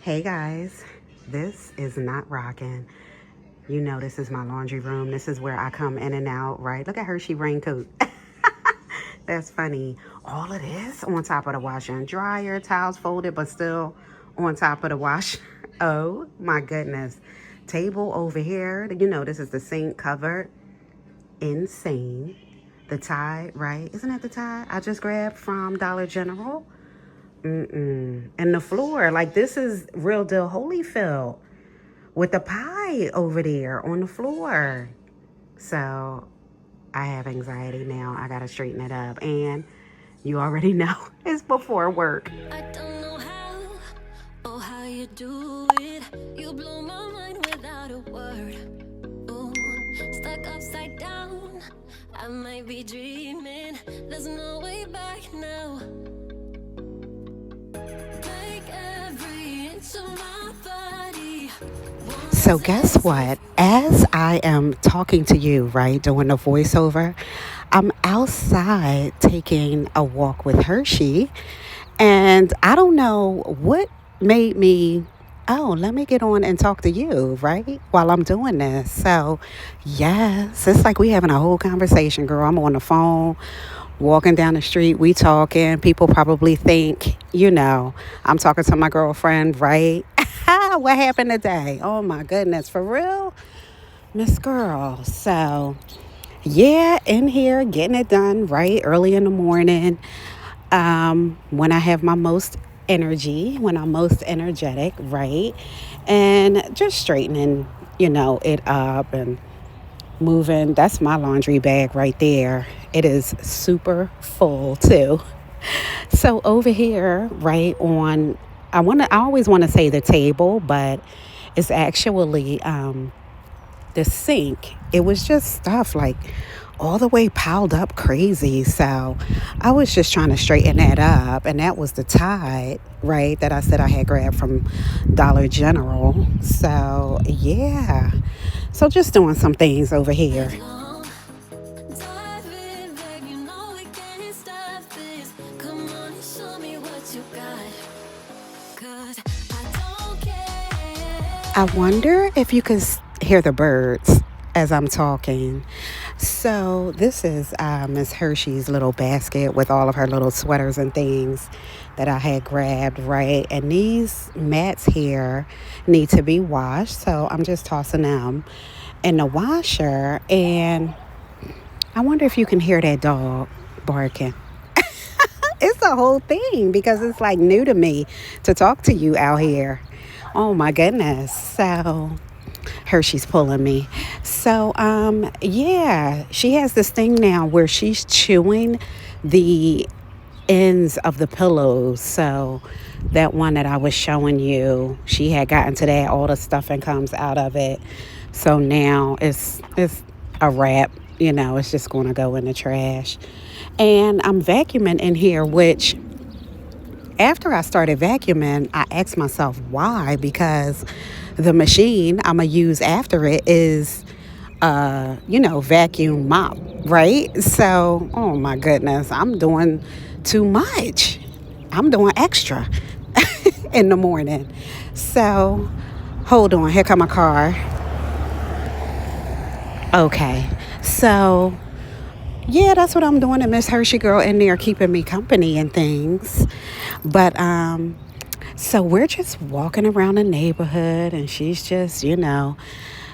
Hey guys, this is not rocking. You know this is my laundry room. This is where I come in and out, right? Look at Hershey raincoat. That's funny. All of this on top of the washer and dryer, towels folded, but still on top of the washer. Oh my goodness. Table over here. You know this is the sink covered. Insane. The tie, right? Isn't that the tie I just grabbed from Dollar General? And the floor, like this is real deal Holyfield with the pie over there on the floor. So I have anxiety now. I gotta straighten it up. And you already know it's before work. I don't know how or how you do it. You blow my mind without a word. Ooh, stuck upside down. I might be dreaming. There's no way back now. Like every inch of my body. So guess what? As I am talking to you, right, doing the voiceover, I'm outside taking a walk with Hershey. And I don't know what made me, oh, let me get on and talk to you, right, while I'm doing this. So, yes, it's like we having a whole conversation, girl. I'm on the phone, walking down the street, we talking. People probably think, I'm talking to my girlfriend, right? What happened today? Oh my goodness, for real? Miss Girl. So, yeah, in here getting it done right early in the morning. When I have my most energy, when I'm most energetic, right? And just straightening, it up and moving. That's my laundry bag right there. It is super full too. So over here, right on, I always want to say the table, but it's actually the sink. It was just stuff like all the way piled up crazy. So I was just trying to straighten that up. And that was the Tide, right, that I said I had grabbed from Dollar General. So yeah. So just doing some things over here. Dive in, babe, you know we can't stop this. Come on and show me what you got. 'Cause I don't care. I wonder if you could hear the birds as I'm talking. So this is Miss Hershey's little basket with all of her little sweaters and things that I had grabbed, right? And these mats here need to be washed, so I'm just tossing them in the washer. And I wonder if you can hear that dog barking. It's a whole thing because it's like new to me to talk to you out here. Oh my goodness. So Hershey's pulling me. So yeah, she has this thing now where she's chewing the ends of the pillows. So that one that I was showing you, she had gotten to that, all the stuffing comes out of it. So now it's a wrap, it's just going to go in the trash. And I'm vacuuming in here, which after I started vacuuming, I asked myself why, because the machine I'm going to use after it is, vacuum mop, right? So, oh my goodness, I'm doing too much. I'm doing extra in the morning. So, hold on, here come my car. Okay, so yeah, that's what I'm doing. And Miss Hershey girl in there keeping me company and things. But so we're just walking around the neighborhood, and she's just,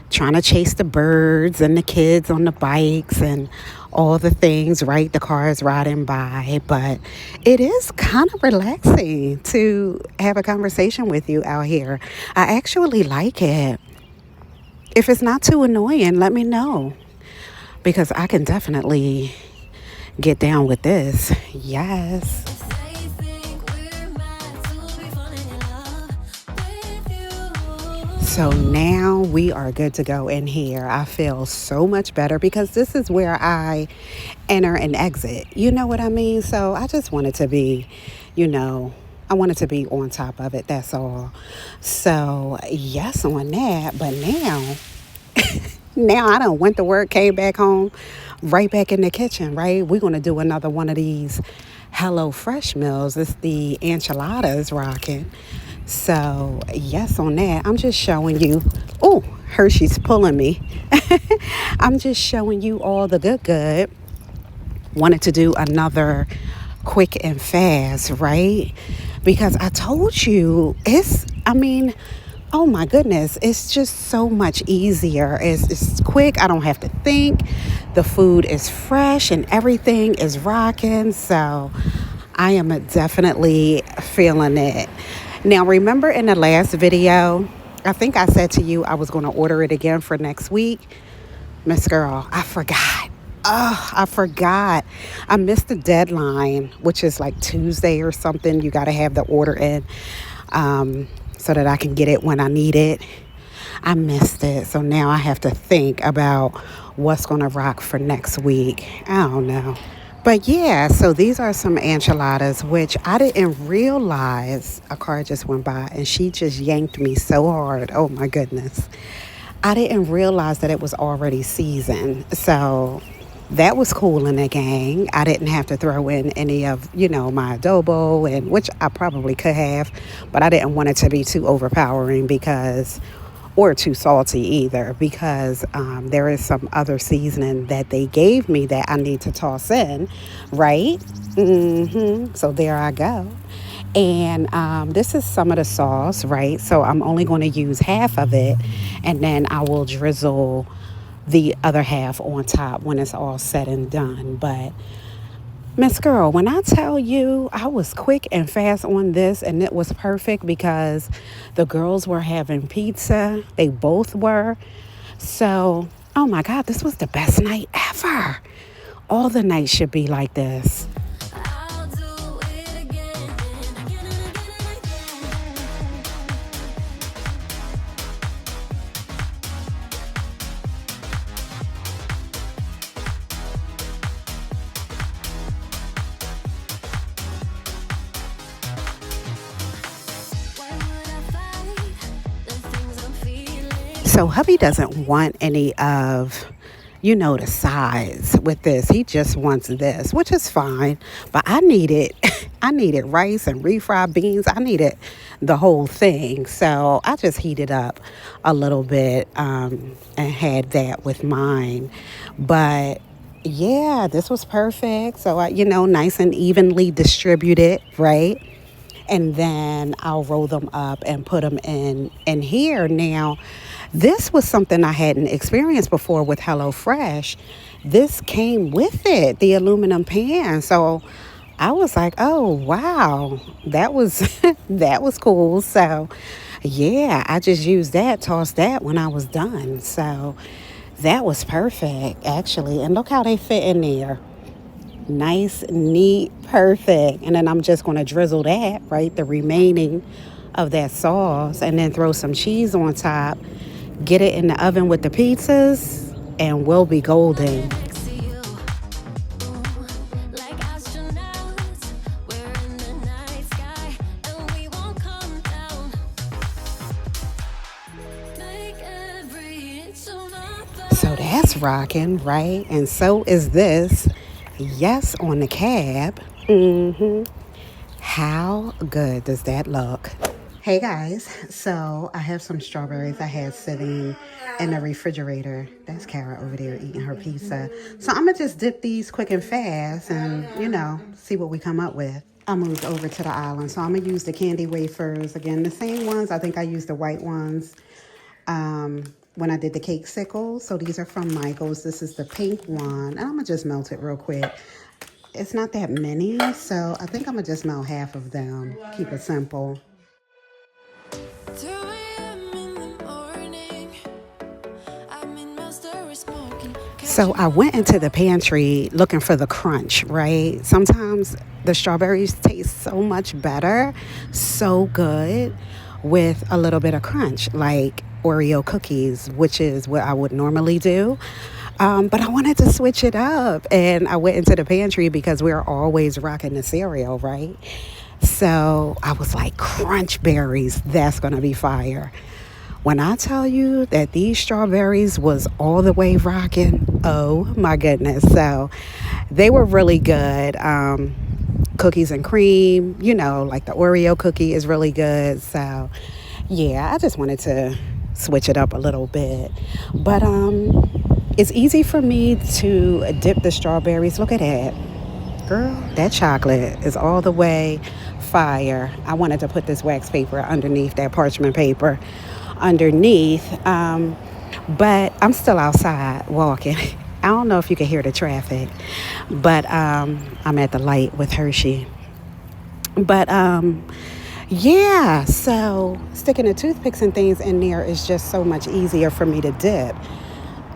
trying to chase the birds and the kids on the bikes and all the things, right? The cars riding by. But it is kind of relaxing to have a conversation with you out here. I actually like it. If it's not too annoying, let me know, because I can definitely get down with this. Yes. They think we're meant to be falling in love with you. So now we are good to go in here. I feel so much better because this is where I enter and exit. You know what I mean? So I just wanted to be, I wanted to be on top of it. That's all. So yes on that. But now I done went to work, came back home, right back in the kitchen, right? We're going to do another one of these Hello Fresh meals. It's the enchiladas rocking. So, yes, on that, I'm just showing you. Oh, Hershey's pulling me. I'm just showing you all the good. Wanted to do another quick and fast, right? Because I told you, I mean, oh my goodness, it's just so much easier. It's quick, I don't have to think. The food is fresh and everything is rocking. So I am definitely feeling it. Now, remember in the last video, I think I said to you I was going to order it again for next week. Miss Girl, I forgot. Oh, I forgot. I missed the deadline, which is like Tuesday or something. You got to have the order in so that I can get it when I need it. I missed it. So now I have to think about what's going to rock for next week. I don't know. But yeah, so these are some enchiladas, which I didn't realize. A car just went by and she just yanked me so hard. Oh my goodness. I didn't realize that it was already seasoned. So that was cool in the gang. I didn't have to throw in any of, my adobo, and which I probably could have, but I didn't want it to be too overpowering or too salty either, because there is some other seasoning that they gave me that I need to toss in, right? So there I go. And this is some of the sauce, right? So I'm only going to use half of it, and then I will drizzle the other half on top when it's all said and done. But Miss Girl, when I tell you I was quick and fast on this, and it was perfect because the girls were having pizza. They both were. So, oh my God, this was the best night ever. All the nights should be like this. I'll do it again and again and again Why would I fight the things I'm feeling? So hubby doesn't want any of, the sides with this. He just wants this, which is fine. But I needed, I needed rice and refried beans. I needed the whole thing. So I just heated up a little bit and had that with mine. But yeah, this was perfect. So nice and evenly distributed, right? And then I'll roll them up and put them in here. Now, this was something I hadn't experienced before with HelloFresh. This came with it, the aluminum pan. So I was like, oh wow, that was that was cool. So yeah, I just used that, tossed that when I was done. So that was perfect actually. And look how they fit in there. Nice, neat, perfect. And then I'm just going to drizzle that, right? The remaining of that sauce, and then throw some cheese on top. Get it in the oven with the pizzas, and we'll be golden. Next to you, like astronauts, we're in the night sky, and we won't come down. Make every inch of my So that's rocking, right? And so is this. Yes, on the cab. How good does that look? Hey guys, so I have some strawberries I had sitting in the refrigerator. That's Kara over there eating her pizza. So I'm gonna just dip these quick and fast and, see what we come up with. I moved over to the island, so I'm gonna use the candy wafers. Again, the same ones. I think I used the white ones when I did the cake sickles. So these are from Michael's. This is the pink one. And I'm gonna just melt it real quick. It's not that many, so I think I'm gonna just melt half of them. Keep it simple. 2 a.m. in the morning, I'm in my story smoking. So I went into the pantry looking for the crunch, right? Sometimes the strawberries taste so much better, so good with a little bit of crunch, like Oreo cookies, which is what I would normally do. But I wanted to switch it up, and I went into the pantry because we're always rocking the cereal, right? So I was like, crunch berries, that's going to be fire. When I tell you that these strawberries was all the way rocking, oh my goodness. So they were really good. cookies and cream, like the Oreo cookie is really good. So, yeah, I just wanted to switch it up a little bit. But it's easy for me to dip the strawberries. Look at that. Girl, that chocolate is all the way fire. I wanted to put this wax paper underneath that parchment paper underneath. But I'm still outside walking. I don't know if you can hear the traffic, but I'm at the light with Hershey. But yeah, so sticking the toothpicks and things in there is just so much easier for me to dip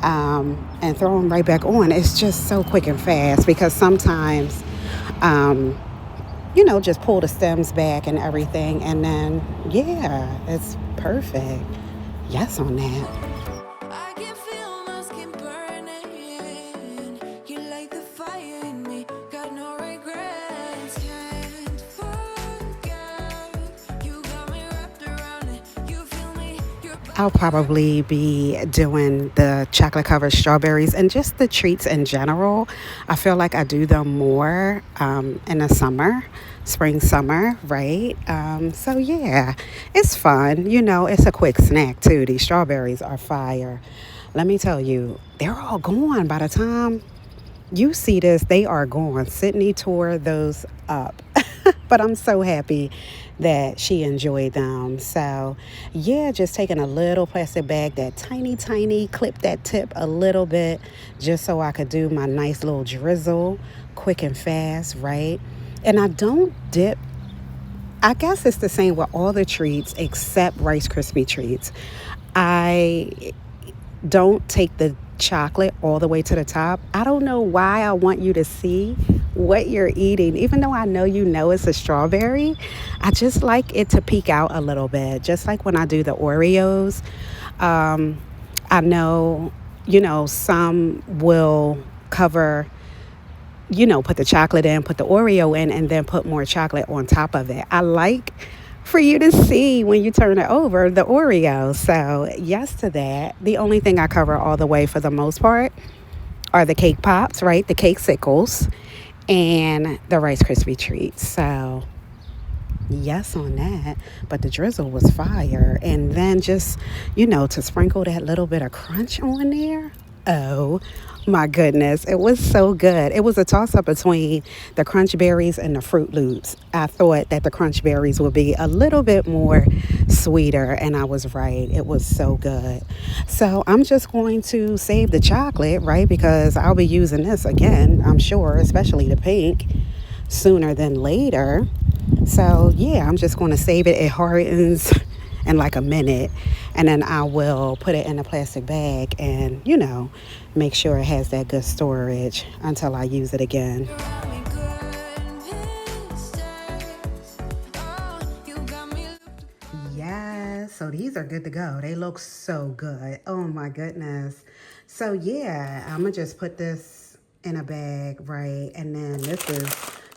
and throw them right back on. It's just so quick and fast because sometimes, um, just pull the stems back and everything, and then yeah, it's perfect. Yes, on that. I can feel my skin burning. You light the fire in me. Got no regrets. Can't forget. You got me wrapped around it. You feel me. Your I'll body. probably be doing the chocolate covered strawberries and just the treats in general. I feel like I do them more in the summer, spring, summer, right? So, yeah, it's fun. It's a quick snack too. These strawberries are fire. Let me tell you, they're all gone by the time you see this, they are gone. Sydney tore those up. But I'm so happy that she enjoyed them. So, yeah, just taking a little plastic bag, that tiny, tiny, clip that tip a little bit, just so I could do my nice little drizzle quick and fast, right? And I don't dip. I guess it's the same with all the treats except Rice Krispie treats. I don't take the chocolate all the way to the top. I don't know why I want you to see what you're eating. Even though I know it's a strawberry, I just like it to peek out a little bit. Just like when I do the Oreos. Um, I know, some will cover, put the chocolate in, put the Oreo in, and then put more chocolate on top of it. I like for you to see when you turn it over the Oreo. So, yes to that. The only thing I cover all the way for the most part are the cake pops, right? The cake sickles and the Rice Krispie treats. So, yes on that. But the drizzle was fire. And then just, to sprinkle that little bit of crunch on there. Oh my goodness. It was so good. It was a toss up between the Crunch Berries and the Fruit Loops. I thought that the Crunch Berries would be a little bit more sweeter, and I was right. It was so good. So I'm just going to save the chocolate, right? Because I'll be using this again, I'm sure, especially the pink, sooner than later. So yeah, I'm just going to save it. It hardens in like a minute, and then I will put it in a plastic bag and make sure it has that good storage until I use it again. Around me good mistakes. Oh, you got me looped. Yes, so these are good to go. They look so good. Oh my goodness. So yeah, I'm gonna just put this in a bag, right? And then this is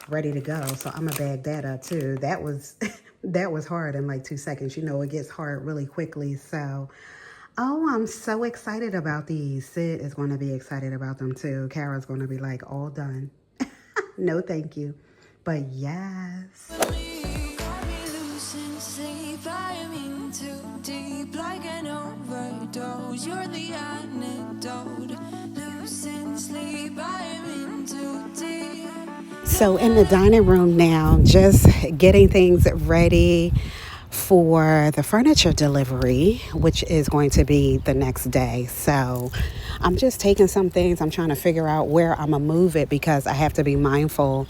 ready to go. So I'm gonna bag that up too. That was that was hard in like 2 seconds. It gets hard really quickly. So oh, I'm so excited about these. Sid is gonna be excited about them too. Kara's gonna be like, all done. No, thank you. But yes. With me, you got me losing sleep. I am in too deep, like an overdose. You're the antidote. Losing sleep. I am in too deep. So in the dining room now, just getting things ready for the furniture delivery, which is going to be the next day. So I'm just taking some things. I'm trying to figure out where I'm gonna move it because I have to be mindful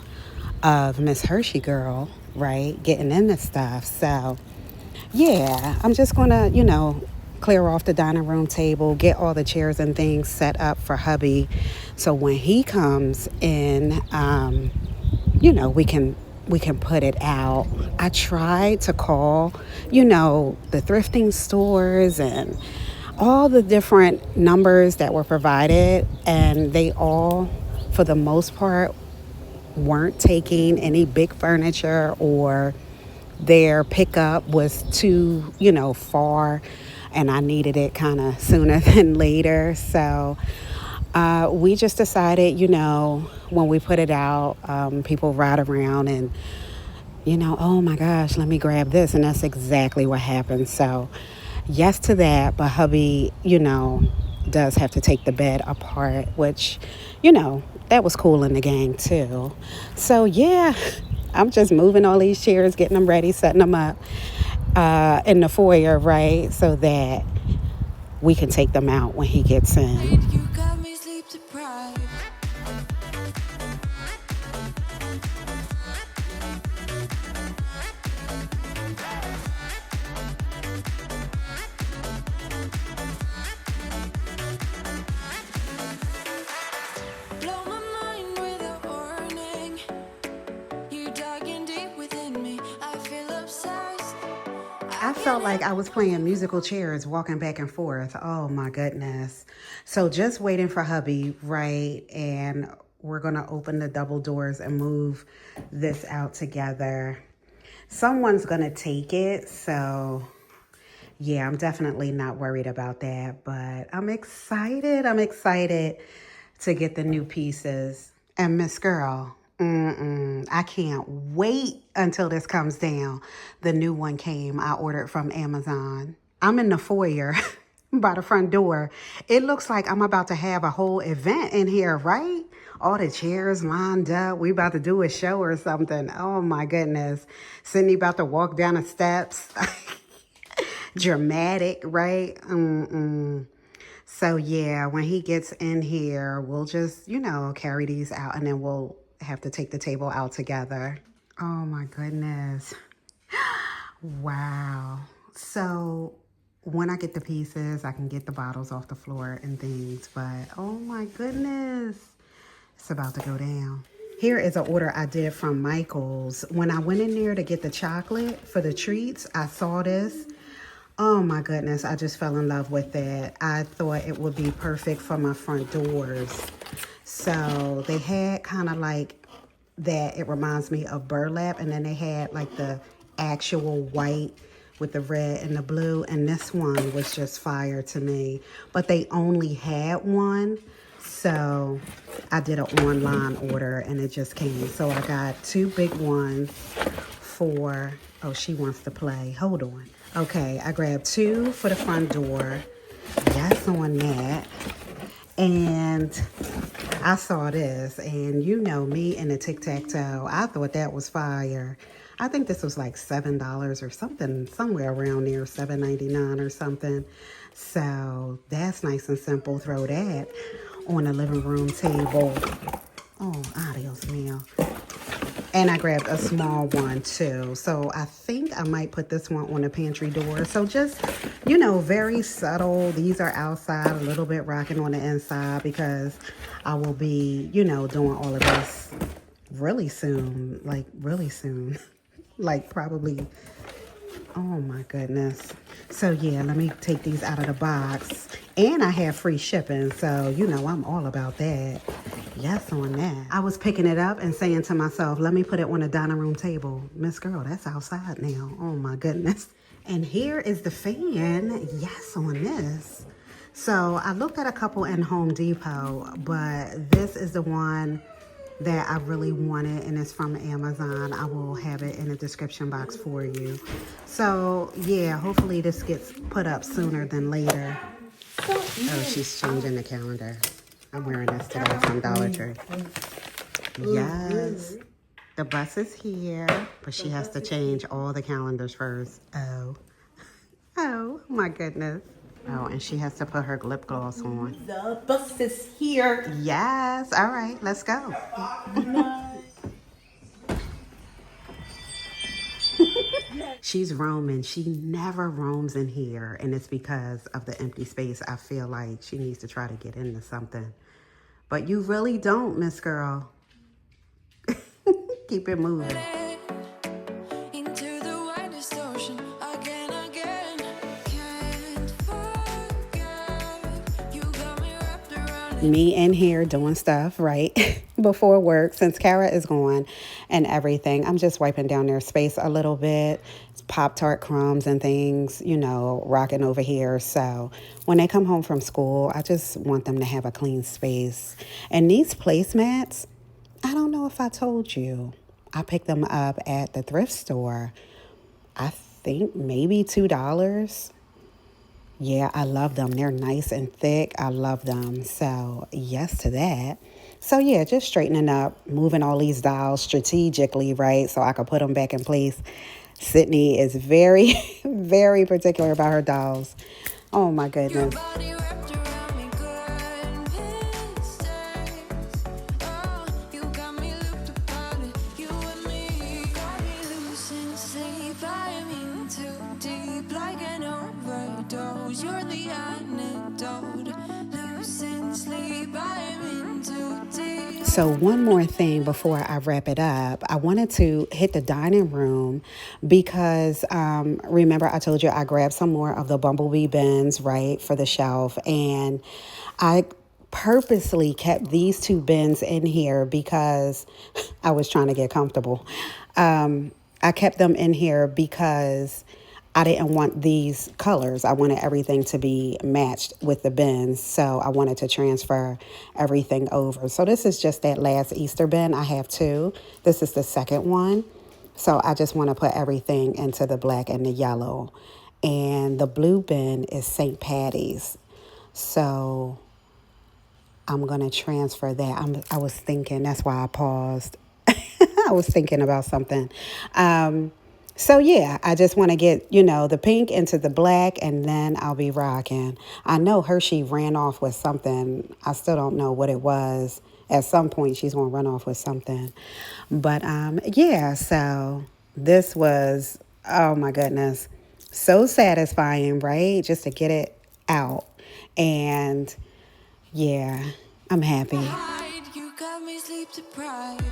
of Miss Hershey girl, right? Getting in the stuff. So yeah, I'm just gonna, clear off the dining room table, get all the chairs and things set up for hubby. So when he comes in, we can put it out. I tried to call, the thrifting stores and all the different numbers that were provided, and they all, for the most part, weren't taking any big furniture, or their pickup was too, far, and I needed it kind of sooner than later. So We just decided, when we put it out, people ride around and, oh my gosh, let me grab this. And that's exactly what happened. So, yes to that. But hubby, does have to take the bed apart, which, that was cool in the gang too. So, yeah, I'm just moving all these chairs, getting them ready, setting them up in the foyer, right? So that we can take them out when he gets in. You got me sleep deprived. Blow my mind with a warning. You digging deep within me. I feel obsessed. I felt like I was playing musical chairs, walking back and forth. Oh my goodness. So just waiting for hubby, right? And we're going to open the double doors and move this out together. Someone's going to take it. So yeah, I'm definitely not worried about that. But I'm excited. I'm excited to get the new pieces. And Miss Girl, I can't wait until this comes down. The new one came. I ordered from Amazon. I'm in the foyer by the front door. It looks like I'm about to have a whole event in here, right? All the chairs lined up. We about to do a show or something. Oh my goodness. Sydney about to walk down the steps. Dramatic, right? So yeah, when he gets in here, we'll just, carry these out and then we'll have to take the table out together. Oh my goodness. Wow. So when I get the pieces, I can get the bottles off the floor and things, but oh my goodness, it's about to go down. Here is an order I did from Michael's. When I went in there to get the chocolate for the treats, I saw this. Oh my goodness, I just fell in love with it. I thought it would be perfect for my front doors. So they had kind of like that, it reminds me of burlap, and then they had like the actual white with the red and the blue, and this one was just fire to me. But they only had one, so I did an online order and it just came. So I got 2 big ones for, oh, she wants to play. Hold on. Okay, I grabbed 2 for the front door. Yes on that. And I saw this, and me and the tic-tac-toe, I thought that was fire. I think this was like $7 or something, somewhere around there, $7.99 or something. So that's nice and simple. Throw that on the living room table. Oh, adios mio. And I grabbed a small one too. So I think I might put this one on the pantry door. So just, very subtle. These are outside, a little bit rocking on the inside because I will be, doing all of this really soon. Like really soon. Like probably, oh my goodness. So yeah, let me take these out of the box. And I have free shipping. So, I'm all about that. Yes on that. I was picking it up and saying to myself, let me put it on the dining room table. Miss Girl, that's outside now. Oh my goodness. And here is the fan. Yes on this. So I looked at a couple in Home Depot, but this is the one that I really wanted, and it's from Amazon. I will have it in the description box for you. So yeah, hopefully this gets put up sooner than later. Oh, she's changing the calendar. I'm wearing this today from Dollar Tree. Yes. The bus is here, but she has to change all the calendars first. Oh. Oh, my goodness. Oh, and she has to put her lip gloss on. The bus is here. Yes. All right, let's go. She's roaming. She never roams in here, and it's because of the empty space. I feel like she needs to try to get into something. But you really don't, Miss Girl. Keep it moving. Into the widest ocean again, again. Can't forget. You got me wrapped around. Me in here doing stuff, right? Before work, since Kara is gone. and everything. I'm just wiping down their space a little bit. Pop-Tart crumbs and things, rocking over here. So when they come home from school, I just want them to have a clean space. And these placemats, I don't know if I told you, I picked them up at the thrift store. I think maybe $2. Yeah, I love them. They're nice and thick. I love them. So, yes to that. So, yeah, just straightening up, moving all these dolls strategically, right? So I could put them back in place. Sydney is very, very particular about her dolls. Oh, my goodness. You're the antidote. Losing sleep, I'm in too deep. So one more thing before I wrap it up, I wanted to hit the dining room because remember I told you I grabbed some more of the bumblebee bins, right, for the shelf, and I purposely kept these two bins in here because I was trying to get comfortable. I kept them in here because I didn't want these colors. I wanted everything to be matched with the bins. So I wanted to transfer everything over. So this is just that last Easter bin. I have two. This is the second one. So I just want to put everything into the black and the yellow. And the blue bin is St. Patty's. So I'm going to transfer that. I was thinking, that's why I paused. I was thinking about something. So yeah, I just want to get, the pink into the black, and then I'll be rocking. I know Hershey ran off with something. I still don't know what it was. At some point, she's going to run off with something. But yeah, so this was, oh my goodness, so satisfying, right? Just to get it out. And yeah, I'm happy. You got me sleep deprived.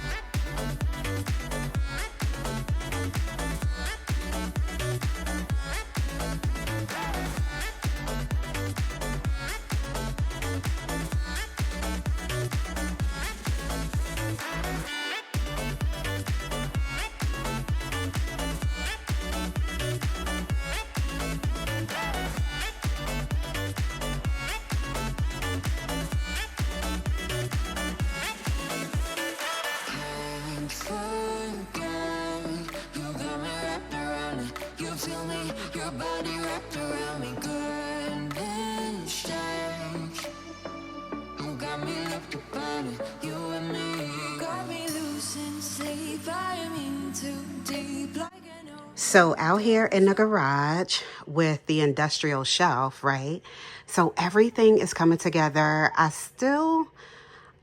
Your body wrapped around me, goodness change. You got me looked upon it, you and me. Got me losing sleep, I'm in too deep like an ocean. So out here in the garage with the industrial shelf, right? So everything is coming together.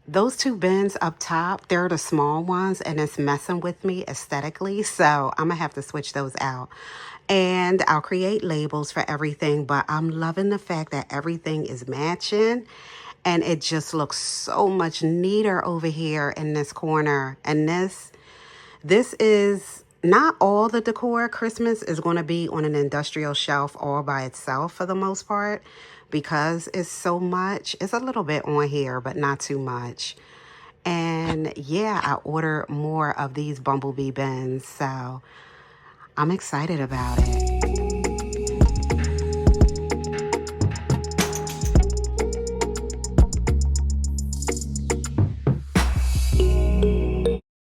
Those two bins up top, they're the small ones, and it's messing with me aesthetically. So I'm going to have to switch those out. And I'll create labels for everything, but I'm loving the fact that everything is matching. And it just looks so much neater over here in this corner. And this is not all the decor. Christmas is going to be on an industrial shelf all by itself for the most part because it's so much. It's a little bit on here, but not too much. And yeah, I ordered more of these bumblebee bins, so I'm excited about it.